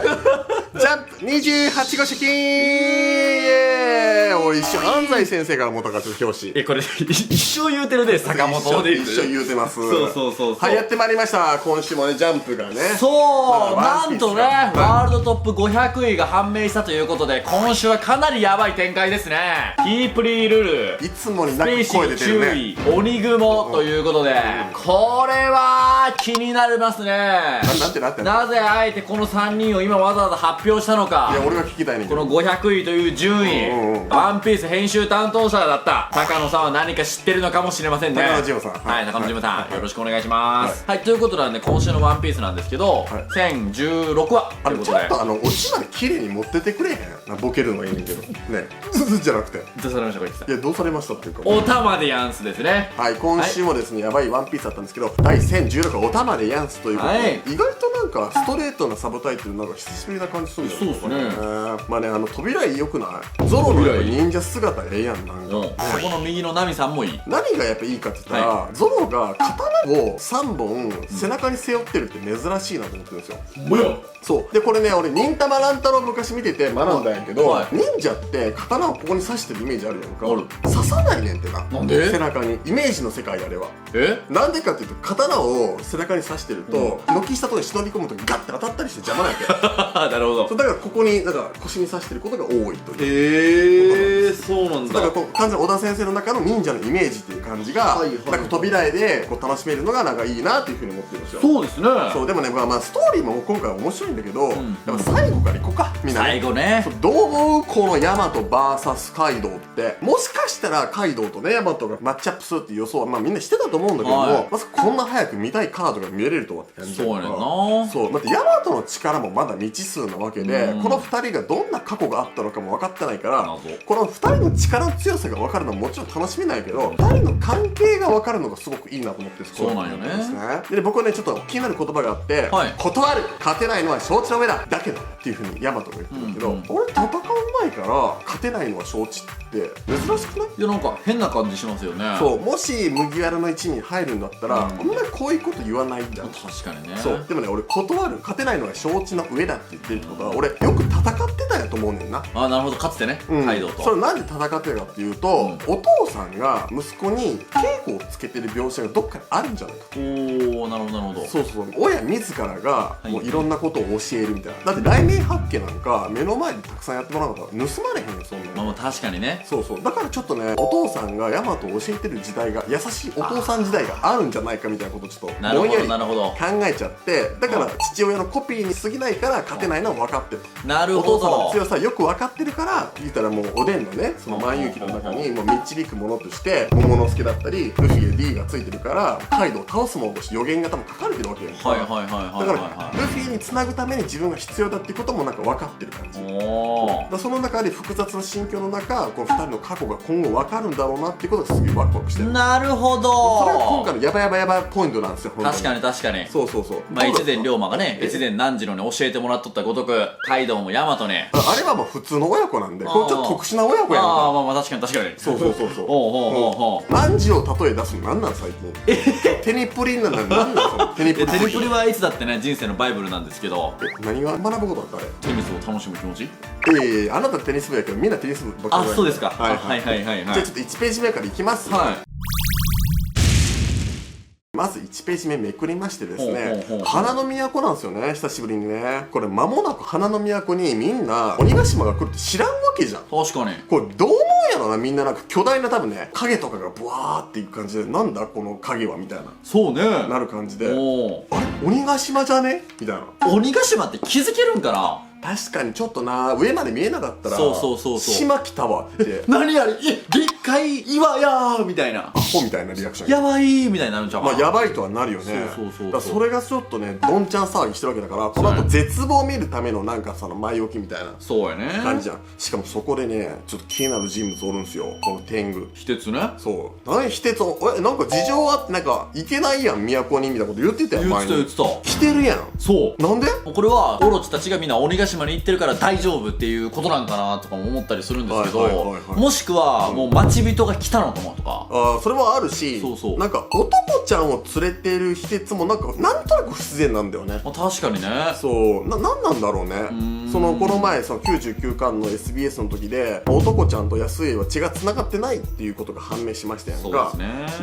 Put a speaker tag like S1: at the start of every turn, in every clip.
S1: ジャンプ28号式おい、一緒安西先生からもたかちょっと表紙。
S2: これ一生言うてるね、坂本で
S1: 一緒言うてます。
S2: そう
S1: はい、やってまいりました。今週もね、ジャンプがね。
S2: そう、
S1: まあ
S2: なんとね、ワールドトップ500位が判明したということで、今週はかなりヤバい展開ですね。キープリールル、
S1: いつもに
S2: ス
S1: なく
S2: ペーシー
S1: 声出てるね。
S2: 注意、鬼雲ということで、これは気になりますね。
S1: なんて
S2: なぜあえてこの3人を今わざわざ発表したのか。
S1: いや、俺が聞きたいねんけど。
S2: この500位という順位、ワンピース編集担当者だった高野さんは何か知ってるのかもしれませんね。
S1: 高野ジムさん。
S2: はい、高野ジムさん、よろしくお願いします。はい、ということなんで今週のワンピースなんですけど、1016話ということで。
S1: ちょっとオチまで綺麗に持っててくれへん。ボケるのはいいねんけどね。じゃなくて、
S2: どうされましたこいつ。
S1: いや、どうされましたっていうか、
S2: おたまでやんすですね。
S1: はい、今週もですね、やばいワンピースだったんですけど、第1016話おたまでやんすということで、意外となんかストレートなサブタイトル、なんか久しぶりな感じするんだよね。
S2: そうですね。
S1: まあね、扉絵良くない？ゾロの忍者姿ええやん、なんか。
S2: そこの右のナミさんもいい。
S1: 何がやっぱいいかって言ったら、ゾロが刀を3本背中に背負ってるって珍しいなと思ってるんですよ。そうで、これね、俺忍たま乱太郎昔見てて学んだんやけど、忍者って刀をここに刺してるイメージあるやんか。刺さないねんってな。
S2: なんで？
S1: 背中に。イメージの世界あれは。なんでかっていうと、刀を背中に刺してると軒下とかに忍び込むとガッて当たったりして邪魔なんやけ
S2: なるほど。
S1: だからここに、だから腰に刺してることが多いという。
S2: そうなんだ。
S1: だからこう完全に小田先生の中の忍者のイメージっていう感じが、なんか扉絵でこう楽しめるのがなんかいいなっていうふうに思ってるんですよ。
S2: そうですね。
S1: そう、でもね、まあストーリーも今回面白いんだけど、やっぱ最後からいこうか、みんな。
S2: 最後ね。
S1: どう思う？このヤマト VS カイドウって。もしかしたらカイドウとね、ヤマトがマッチアップするっていう予想はまあみんなしてたと思うんだけども、まずこんな早く見たいカードが見れるとはって感じだから。
S2: そうやな。
S1: そう、だってヤマトの力もまだ未知数なわけで、この2人がどんな過去があったのかも分かってないから、この2人の力の強さが分かるのはもちろん楽しめないけど、2人の関係が分かるのがすごくいいなと思って、
S2: そうなんよね。
S1: で、僕はね、ちょっと気になる言葉があって、断る、勝てないのは承知の上だ、だけどっていうふうにヤマトが言ってるんだけど、俺戦う前から勝てないのは承知って珍しくない？
S2: いや、なんか変な感じしますよね。
S1: そう、もし麦わらの一味に入るんだったら、あんまりこういうこと言わないんだ。
S2: 確かにね。
S1: そう、でもね、俺断る、勝てないのは承知の上だって言ってるってことは、俺よく戦ってたんやと思うねんな。
S2: あ、なるほど、かつてね、カイドウと。
S1: それなんで戦ってるかっていうと、お父さんが息子に稽古をつけてる描写がどっかにあるんじゃないかと。
S2: おお、なるほどなるほど。
S1: そうそう、親自らがもういろんなことを教えるみたいな。だって雷鳴八卦なんか目の前でたくさんやってもらうから盗まれへんよ、そんなの。
S2: まあ確かにね。
S1: そうそう、だからちょっとね、お父さんがヤマトを教えてる時代が、優しいお父さん時代があるんじゃないかみたいなことをちょっとぼんやり考えちゃって、だから父親のコピーに過ぎないから勝てないのは分かってる。
S2: なるほど。
S1: お父さんの強さよく分かってるから、言ったらもうおでんのね、その万有記の中にもう導くものとして桃之助だったりルフィや D がついてるから、カイドウを倒すものとして予言が多分書かれてるわけよ。だからルフィにつなぐために自分が必要だっていうこともなんか分かってる感じ。だその中で複雑な心境の中、この2人の過去が今後分かるんだろうなっていうことがすげえワクワクしてる。
S2: なるほど。
S1: それが今回のヤバヤバヤバポイントなんですよ。
S2: 確かに確かに。
S1: そうそうそう。
S2: まあ越前龍馬がね、越前南次郎に教えてもらっとったごとく、カイドウもヤマトね。
S1: あれはもう普通の親子なんで、これちょっと特殊な親子やんか。
S2: ああ、まあまあ確かに確かに。
S1: そうそうそうそう。
S2: ほう。
S1: 何時を例え出すのなんなん最近。テニプリンなんだ、なんなんそのテニプリ。
S2: テニプリはいつだってね、人生のバイブルなんですけど。
S1: 何が学ぶことだったあれ？
S2: テニスを楽しむ気持ち？
S1: あなたテニス部やけどみんなテニス部ばっかり。
S2: あ、そうですか。
S1: はいはいはい。じゃあちょっと1ページ目からいきます。はい。まず1ページ目めくりましてですね、花の都なんですよね、久しぶりにね。これ間もなく花の都にみんな鬼ヶ島が来るって知らんわけじゃん。
S2: 確かに。
S1: これどう思うやろな、みんななんか巨大な多分ね、影とかがブワーっていく感じで、なんだこの影はみたいな。
S2: そうね。
S1: なる感じで、あれ鬼ヶ島じゃねみたいな。
S2: 鬼ヶ島って気づけるんかな？
S1: 確かにちょっとな、上まで見えなかったら、
S2: そう
S1: 島来たわって
S2: 何あれ、でっかい岩やーみたいな、
S1: アホみたいなリアクション、
S2: やばいみたいになるんちゃうかな。
S1: まあやばいとはなるよね。それがちょっとね、どんちゃん騒ぎしてるわけだから、この後絶望を見るためのなんかその前置きみたいな
S2: そうやね
S1: 感じじゃん。しかもそこでね、ちょっと気になる人物おるんすよ、この天狗
S2: 非鉄ね。
S1: そう何非鉄、なんか事情あって、なんかいけないやん都にみたいなこと言ってたよ。
S2: 言ってた
S1: 来てるやん。
S2: そう
S1: なんで
S2: これはオロチたちがみんな鬼ヶ島に行ってるから大丈夫っていうことなんかなとかも思ったりするんですけど、もしくはもう待ち人が来たのかもとか。
S1: それもあるし、なんか男ちゃんを連れてる秘訣もなんとなく不自然なんだよね。
S2: 確かにね。
S1: そうなんなんだろうね。この前その99巻の SBS の時で男ちゃんと安家は血が繋がってないっていうことが判明しましたやんか。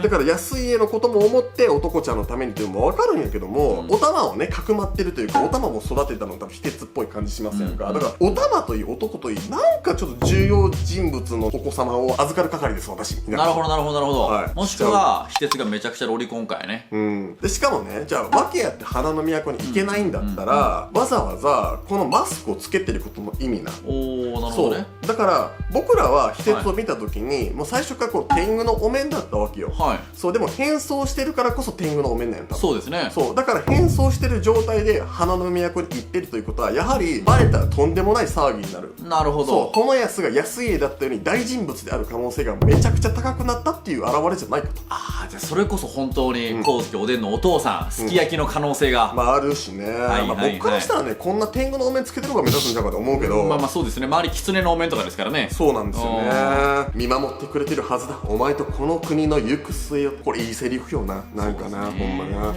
S1: だから安家のことも思って男ちゃんのためにっていうのも分かるんやけども、お玉をねかくまってるというか、お玉も育てたの多分秘訣っぽい感じしますやんか。だからお玉といい男といい、なんかちょっと重要人物のお子様を預かる係です私。
S2: なるほどなるほどなるほど。もしくは秘訣がめちゃくちゃロリコンかやね。
S1: でしかもね、じゃあ訳あって花の都に行けないんだったら、わざわざこのマスクをつけてることの意味な。
S2: なるほどね。
S1: だから僕らは秘訣を見た時に、もう最初からこう天狗のお面だったわけよ。そうでも変装してるからこそ天狗のお面なんやん。
S2: そうですね。
S1: そうだから変装してる状態で花の都に行ってるということは、やはりバレたらとんでもない騒ぎになる。
S2: なるほど。
S1: そうこの安が安家だったように大人物である可能性がめちゃくちゃ高くなったっていう表れじゃないかと。
S2: じゃあそれこそ本当に光月おでんのお父さんすき焼きの可能性が
S1: あるしね。僕からしたらね、こんな天狗のお面つけてる方が目立つんじゃないかと思うけど、
S2: そうですね。周り狐のお面とかですからね。
S1: そうなんですよね。見守ってくれてるはずだ、お前とこの国の行く末よ。これいいセリフよな、なんかな、ほんまな。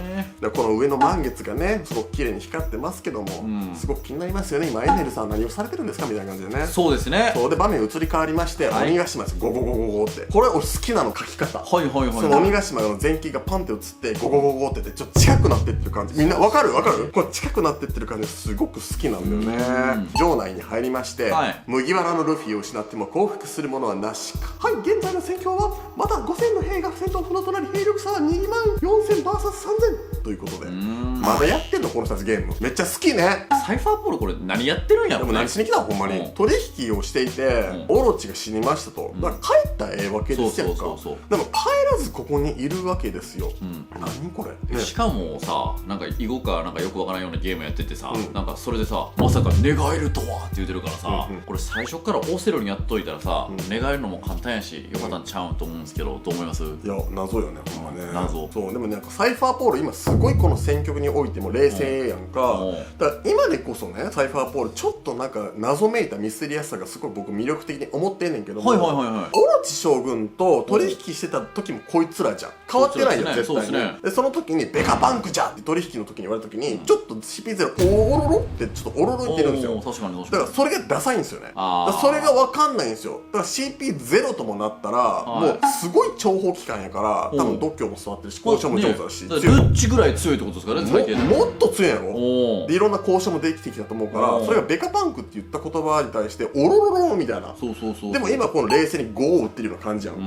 S1: この上の満月がねすごく綺麗に光ってますけども、すごく気になりますよね。今エンネルさん何をされてるんですかみたいな感じでね。
S2: そうですね。
S1: そうで場面移り変わりまして、鬼ヶ島です。ゴゴゴゴゴって、これ俺好きなの書き方。その鬼ヶ島の前景がパンって映ってゴゴゴゴってちょっと近くなってってる感じ、みんなわかるこれ近くなってってる感じすごく好きなんだよね。城内に入りまして、麦わらのルフィを失っても降伏するものはなしか。現在の戦況はまだ5000の兵が戦闘不能となり、兵力差は2万4000 vs3000ということで、まだやってんのこの人たちゲーム。めっちゃ好きね。
S2: サイファーポールこれ何やってるんやろ。
S1: でも何しに来たのほんまに。取引をしていてオロチが死にましたと。だから帰ったらええわけですやんか。でも帰らずここにいるわけですよ。何これ。
S2: しかもさ、なんか囲碁かなんかよくわからんようなゲームやっててさ、なんかそれでさ、まさか寝返るとはって言ってるからさ、これ最初からオセロにやっといたらさ、寝返るのも簡単やしよかったんちゃうと思うんですけど、どう思います？い
S1: や謎よね、ほんまね。
S2: 謎。
S1: そうでもなんかサイファーポール今すごいこの戦局においても冷静やんか。だから今でこそね、サイファーポールちょっとなんか謎めいたミステリアスさがすごい僕魅力的に思ってんねんけども、オロチ将軍と取引してた時もこいつらじゃん。変わってないよ絶対に。でその時にベカバンクじゃって取引の時に言われた時に、ちょっと CP0 オロロってちょっとオロロ言ってるんですよ。だからそれがダサいんですよね。だからそれが分かんないんですよ。だから CP0 ともなったらもうすごい諜報機関やから、多分度胸も座ってるし交渉も上手だし、
S2: どっちぐらい強いってことですかね。
S1: もっと強いやろ。でいろんな交渉もできてきたと思うから、それがベカパンクって言った言葉に対してオロロロみたいな。でも今この冷静に5を打ってるような感じやんか。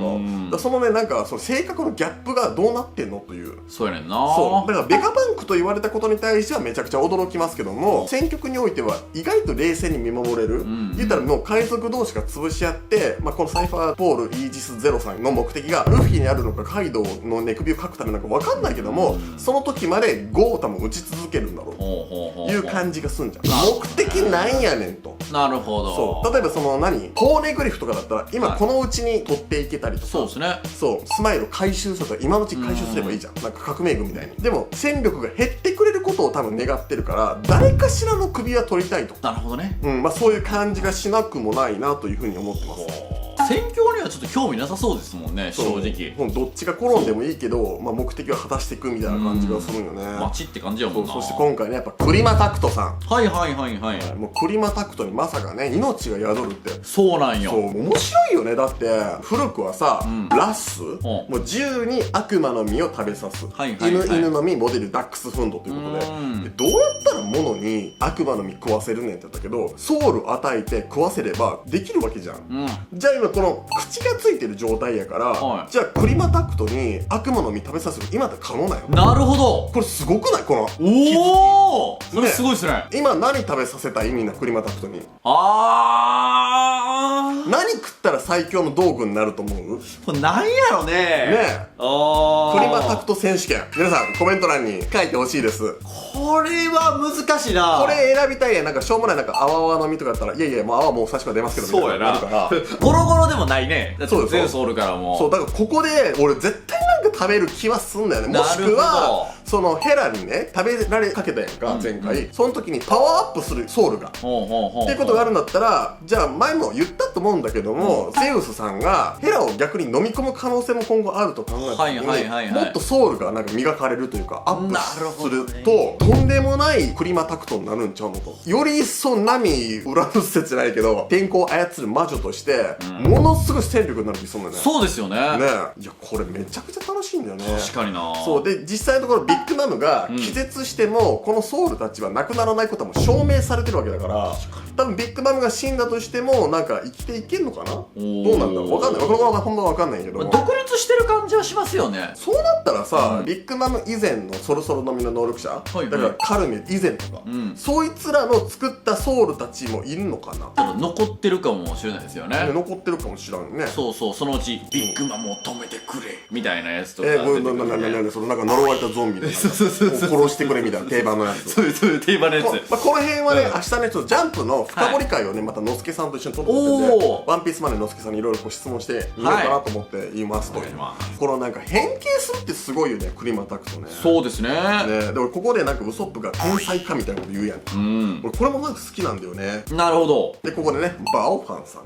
S1: だそのね、なんかその性格のギャップがどうなってんのという。
S2: そうやねんな。
S1: そうだからベカパンクと言われたことに対してはめちゃくちゃ驚きますけども、戦局においては意外と冷静に見守れる。言ったらもう海賊同士が潰し合って、このサイファーポールイージスゼロさんの目的がルフィにあるのかカイドウの寝首をかくためなのか分かんないけども、その時までゴータも打ち続けるんだろうという感じがすんじゃん。目的なんやねんと。
S2: なるほど。
S1: そう例えばそのポーネグリフとかだったら今このうちに取っていけたりとか、
S2: そうですね。
S1: そうスマイル回収するとか今のうち回収すればいいじゃん。なんか革命軍みたいに。でも戦力が減ってくれることを多分願ってるから、誰かしらの首は取りたいと。
S2: なるほどね。
S1: そういう感じがしなくもないなというふうに思ってます。
S2: 戦況にはちょっと興味なさそうですもんね、正直。
S1: どっちが転んでもいいけど、目的は果たしていくみたいな感じがするんよね。
S2: 街って感じやもんな。
S1: そして今回ね、やっぱクリマタクトさん。もうクリマタクトにまさかね、命が宿るって。
S2: そうなんよ。
S1: 面白いよね。だって古くはさ、ラッスもう自由に悪魔の実を食べさす、犬の実モデルダックスフンドということで、どうやったら物に悪魔の実食わせるねんって言ったけど、ソウル与えて食わせればできるわけじゃん。じゃあ今この口がついてる状態やから、じゃあクリマタクトに悪魔の実食べさせる今って可能なんよ。
S2: なるほど。
S1: これすごくない？この
S2: おお、それすごいですね。
S1: 今何食べさせたい？みんなクリマタクトに何食ったら最強の道具になると思う？
S2: これなんやろね。
S1: クリマタクト選手権、皆さんコメント欄に書いてほしいです。
S2: これは難しいな。
S1: これ選びたいやん。なんかしょうもないなんか泡泡の実とかだったら、いやいやもう泡もう最初から出ますけどみたいな。そうやな。
S2: ゴロゴロでもないね。だってゼウスおるからもう。
S1: そうだからここで俺絶対なんか食べる気はすんだよね。もしくはそのヘラにね食べられかけたやんか、前回。その時にパワーアップするソウルがっていうことがあるんだったら、じゃあ前も言ったと思うんだけども、ゼウスさんがヘラを逆に飲み込む可能性も今後あると考えた時に、もっとソウルがなんか磨かれるというかアップすると、とんでもないクリマタクトになるんちゃうのと。より一層ナミウラヌス説じゃないけど天候を操る魔女としてものすごい戦力になる気するんだよね。
S2: そうですよね。
S1: ね、いやこれめちゃくちゃ楽しいんだよね。
S2: 確かにな。
S1: そうで、実際のところビッグマムが気絶しても、このソウルたちはなくならないことはもう証明されてるわけだから、多分ビッグマムが死んだとしてもなんか生きていけんのかな。どうなんだろう、分かんない。これはほんま分かんないけど、
S2: 独立してる感じはしますよね。
S1: そうなったらさ、ビッグマム以前のソロソロのみの能力者、だからカルメ以前とか、そいつらの作ったソウルたちもいるのかな。
S2: ちょっと残ってるかもしれないですよね。
S1: 残ってるかもしれんね。
S2: そうそう、そのうちビッグマムを止めてくれみたいなやつとか。
S1: そのなんか呪われたゾンビで殺してくれみたいな定番のやつ。
S2: そういう定番のやつ。
S1: この辺はね、明日ねちょっとジャンプの深掘り会をねまたのすけさんと一緒に撮ってるんで、ワンピースまでのすけさんにいろいろ質問してみようかなと思って言いますと、このなんか変形するってすごいよね、クリマタクトね。
S2: そうですね。
S1: で俺ここでなんかウソップが天才かみたいなこと言うやん。俺これもなんか好きなんだよね。
S2: なるほど。
S1: でここでねバオファンさん、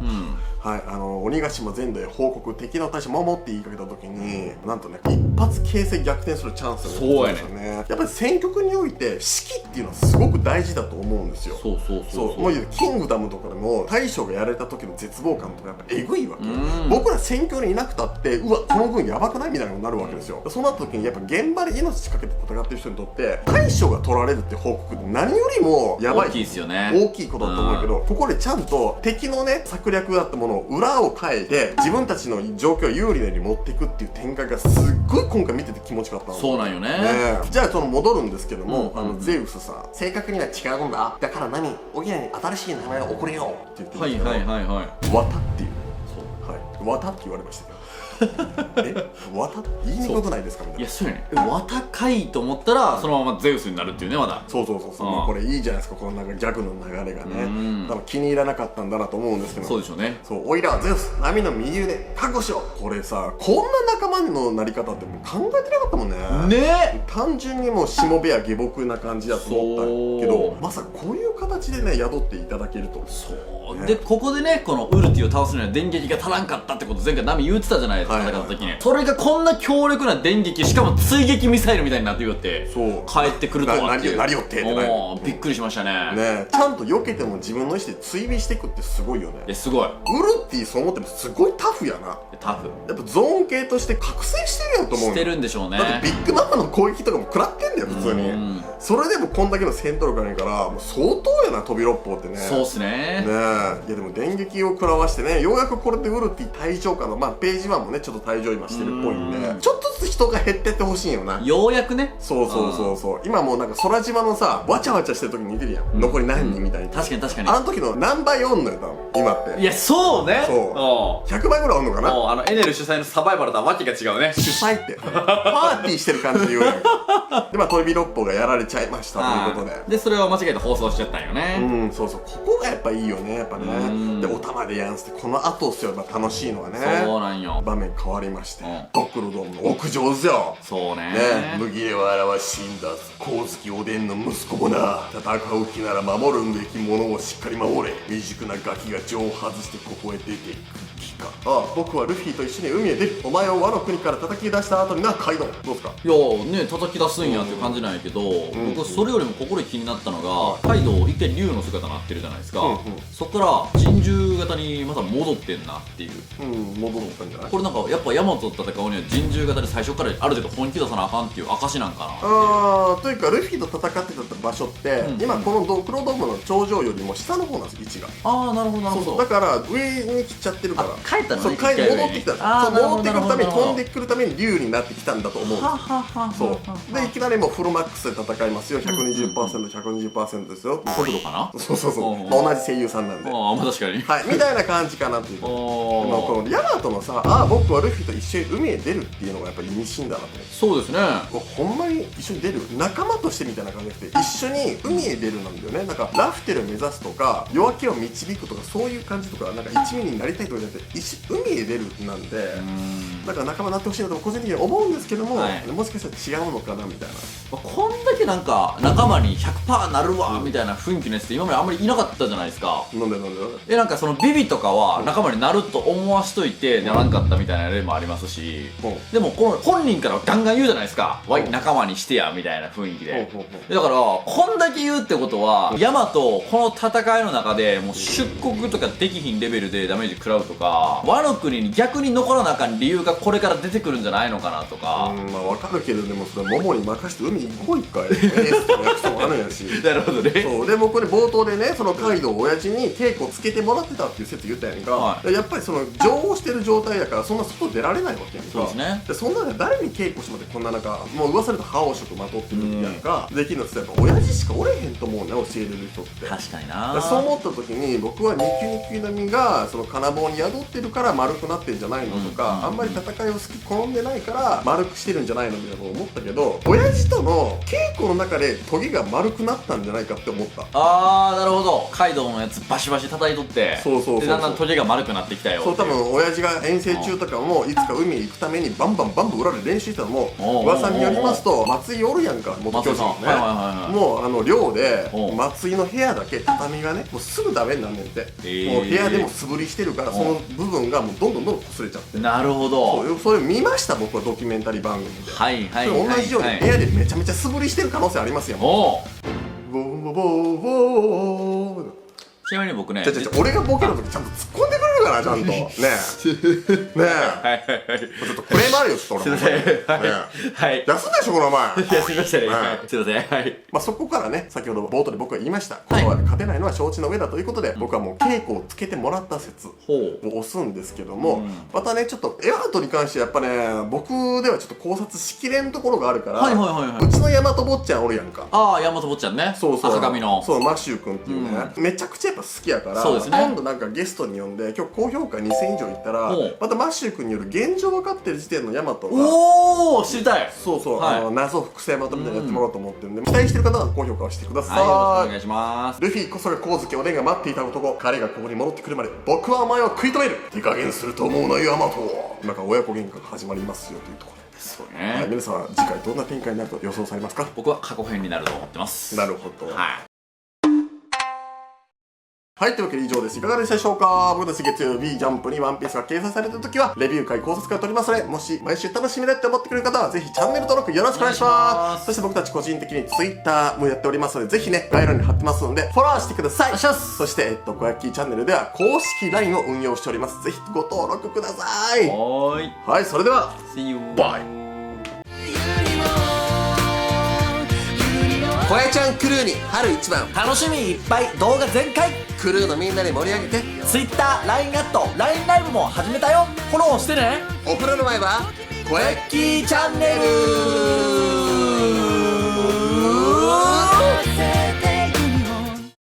S1: はい、鬼ヶ島全土へ報告、敵の大将守って言いかけた時になんとね一発形勢逆転するチャンスがあるんですよね。やっぱり戦局において指揮っていうのはすごく大事だと思うんですよ。そうもうキングダムとかでも大将がやられた時の絶望感とかやっぱえぐいわけよ。僕ら戦況にいなくたってうわこの軍やばくないみたいなことになるわけですよ。そうなった時にやっぱ現場で命かけて戦ってる人にとって大将が取られるって報告って何よりもやばい、
S2: 大きいですよね。
S1: 大きいことだと思うけど、ここでちゃんと敵のね策略だったものを裏を変えて自分たちの状況を有利なように持っていくっていう展開がすっごい今回見てて気持ちよかったの。
S2: そうなんよね。
S1: じゃあその戻るんですけども、ゼウスさん正確には違うんだ、だから何おぎらに新しい名前を送れよって言ってるんですけど、わたっていう、わたって言われましたけどわた言いにくくないですかみたいな。
S2: いやそうやね。わたかいと思ったらそのままゼウスになるっていうね、まだ。
S1: そうこれいいじゃないですか、このなんかギャグの流れがね。多分気に入らなかったんだなと思うんですけど。
S2: そうでしょうね。
S1: おいらはゼウス波の右腕覚悟しろ。これさこんな仲間のなり方ってもう考えてなかったもんね。単純にもうしもべや下僕な感じだと思ったけど、まさかこういう形でね宿っていただけると。
S2: そうでここでねこのウルティを倒すには電撃が足らんかったってこと前回ナミ言ってたじゃないですか、戦った時に。それがこんな強力な電撃、しかも追撃ミサイルみたいになって言って帰ってくるとはっていう。
S1: 何よって
S2: びっくりしましたね。
S1: ちゃんと避けても自分の意思で追尾していくってすごいよね。
S2: すごい。
S1: ウルティそう思ってもすごいタフやな。
S2: タフ
S1: やっぱゾーン系として覚醒してるやんと思う。
S2: してるんでしょうね。
S1: だってビッグマムの攻撃とかも食らってんだよ普通に。それでもこんだけの戦闘力あるからもう相当やな、飛び六方ってね。
S2: そうっすね。
S1: いやでも電撃を食らわしてね、ようやくこれでウルティ退場かのページ1もねちょっと退場今してるっぽいんで、ちょっとずつ人が減ってってほしいよな。
S2: ようやくね。
S1: そう今もうなんか空島のさわちゃわちゃしてる時に似てるやん、残り何人みたいに。
S2: 確かに
S1: あの時の何倍おんのよ多分今って。
S2: いやそうね。
S1: 100倍ぐらいおんのかな。
S2: エネル主催のサバイバルとはわけが違うね。
S1: 主催ってパーティーしてる感じで言うやんか。で飛び六方がやられちゃいましたということで、
S2: でそれを間違えて放送しちゃったんよね。
S1: ここがやっぱいいよね、やっぱね。でお玉でやんすってこの後っすよ楽しいのはね。
S2: そうなんよ。
S1: 場面変わりまして、ドクロドームの屋上ですよ。
S2: そうね。
S1: 麦れは表し死んだ光月おでんの息子もな。戦う気なら守るべきものをしっかり守れ。未熟なガキが情を外してここへ出ていく気か。僕はルフィと一緒に海へ出る。お前をワノ国から叩き出した後にな、カイドウどうすか。
S2: いやね叩き出すんやっていう感じなんやけど、僕それよりも心で気になったのがカイドウ一回竜の姿になってるじゃないですか。そっから珍獣型にまた戻ってんなっていう。
S1: 戻ったんじゃない。
S2: これなんかやっぱヤマトと戦うには珍獣型で最初からある程度本気出さなあかんっていう証なんかな。
S1: というかルフィと戦ってた場所って、今このドクロドームの頂上よりも下の方なんです、位置が。
S2: なるほどなるほど。
S1: だから上に来ちゃってるから。
S2: 帰ったのね。
S1: 戻ってきた。戻ってくるために飛んでくるために竜になってきたんだと思うんですでいきなりもうフルマックスで戦いますよ。 120%120% ですよ。
S2: 速度かな。
S1: そう同じ声優さんなんで、
S2: ああまあ確かに
S1: はい、みたいな感じかなっていう。でもこのヤマトのさ、ああ僕はルフィと一緒に海へ出るっていうのがやっぱり意味深だなと思って。
S2: そうですね。
S1: ほんまに一緒に出る仲間としてみたいな感じで一緒に海へ出るなんだよね。なんかラフテルを目指すとか夜明けを導くとかそういう感じとか、なんか一味になりたいとかじゃなくて海へ出るなんで、だから仲間になってほしいなと個人的に思うんですけども、
S2: はい、
S1: もしかしたら違うのかなみたいな。
S2: こんだけなんか仲間に 100% なるわみたいな雰囲気のやつって今まであんまりいなかったじゃないですか。
S1: なんで
S2: なんかそのビビとかは仲間になると思わしといてならんかったみたいな例もありますし、でもこの本人からガンガン言うじゃないですか、わい仲間にしてやみたいな雰囲気で。だからこんだけ言うってことはヤマトこの戦いの中でもう出国とかできひんレベルでダメージ食らうとか、ワノ国に逆に残らなあかん理由がこれから出てくるんじゃないのかなとか。
S1: まあわかるけど、でもそれモモに任せて海行こう一回エースの約束もあるんやし
S2: なるほどね。
S1: そうでもこれ冒頭でね、そのカイドウ親父に稽古つけてもらってたっていう説言ったやんか、
S2: は
S1: やっぱりその情報してる状態やからそんな外出られないわけやんか。
S2: そうですね。
S1: でそんなの誰に稽古してもらってこんななんかもう噂で覇王色まとってるやんか、できるのってやっぱ親父しかおれへんと思うね、教えれる人って。
S2: 確かに
S1: だから
S2: な。
S1: そう思った時に僕はニキニキの実がその金棒に宿ってるから丸くなってんじゃないのとか、あんまり戦いを好き好んでないから丸くしてるんじゃないのみたいなこと思ったけど、親父との稽古の中でトゲが丸くなったんじゃないかって思った。
S2: あーなるほど。カイドウのやつバシバシ叩いとって、
S1: そう
S2: でだんだんトゲが丸くなってきたよってい
S1: そう、多分親父が遠征中とかもいつか海へ行くためにバンバン裏で練習してたのも噂によりますと、松井おるやんか、元教師のね、もう寮で松井の部屋だけ畳がねもうすぐダメになんねんて、もう部屋でも素振りしてるからその部分がもうどんどん擦れちゃって。
S2: なるほど。
S1: それ見ました僕はドキュメンタリー番組で。
S2: はいはい
S1: それ同じように部屋でめちゃめちゃ素振りしてる可能性ありますよ。
S2: お
S1: ボーボーボーボー。
S2: ちなみに僕ね、
S1: 俺がボケの時ちゃんと突っ込んでくれるからちゃんとねえ
S2: はい
S1: ちょっとクレームあるよちょっと俺も
S2: すいませんはい
S1: 休んでしょこの前。
S2: 休みましたね。すいません。はい。
S1: まあそこからね、先ほど冒頭で僕が言いました、この勝てないのは承知の上だということで、僕はもう稽古をつけてもらった説を押すんですけども、またねちょっとエアートに関してやっぱね僕ではちょっと考察しきれんところがあるから、うちの大和坊ちゃんおるやんか。
S2: ああ、大和坊ちゃんね。
S1: そうそう、
S2: 赤髪の。
S1: そう、マシュー君っていうね、めちゃくちゃやっぱ好きやから、今度なんかゲストに呼んで今日高評価2000以上いったらまたマシュー君による現状分かってる時点の大和が
S2: おお知りたい。
S1: そうそう、謎複製まとめたいなやってもらおうと思ってるんで、期待してる方は高評価をしてください。
S2: はい、よろしくお願いします。
S1: ルフィこそが光月おでんが待っていた男、彼がここに戻ってくるまで僕はお前を食い止める。手加減すると思うなヤマト。今から親子喧嘩が始まりますよというところで。
S2: そうね。
S1: 皆さんは次回どんな展開になると予想されますか？
S2: 僕は過去編になると思ってます。
S1: なるほど。
S2: はい
S1: はい、というわけで以上です。いかがでしたでしょうか？僕たち月曜日ジャンプにワンピースが掲載された時はレビュー会考察会を取りますので、もし毎週楽しみだって思ってくれる方はぜひチャンネル登録よろしくお願いします。そして僕たち個人的に Twitter もやっておりますので、ぜひね概要欄に貼ってますのでフォローしてください。そして小焼きチャンネルでは公式 LINE を運用しております。ぜひご登録ください。はい、それでは
S2: See you
S1: バイ。小屋ちゃんクルーに春一番、
S2: 楽しみいっぱい、動画全開、
S1: クルーのみんなで盛り上げて、
S2: Twitter、LINE アット、LINE ライブも始めたよ。フォローしてね。
S1: お風呂の前は小焼きチャンネル。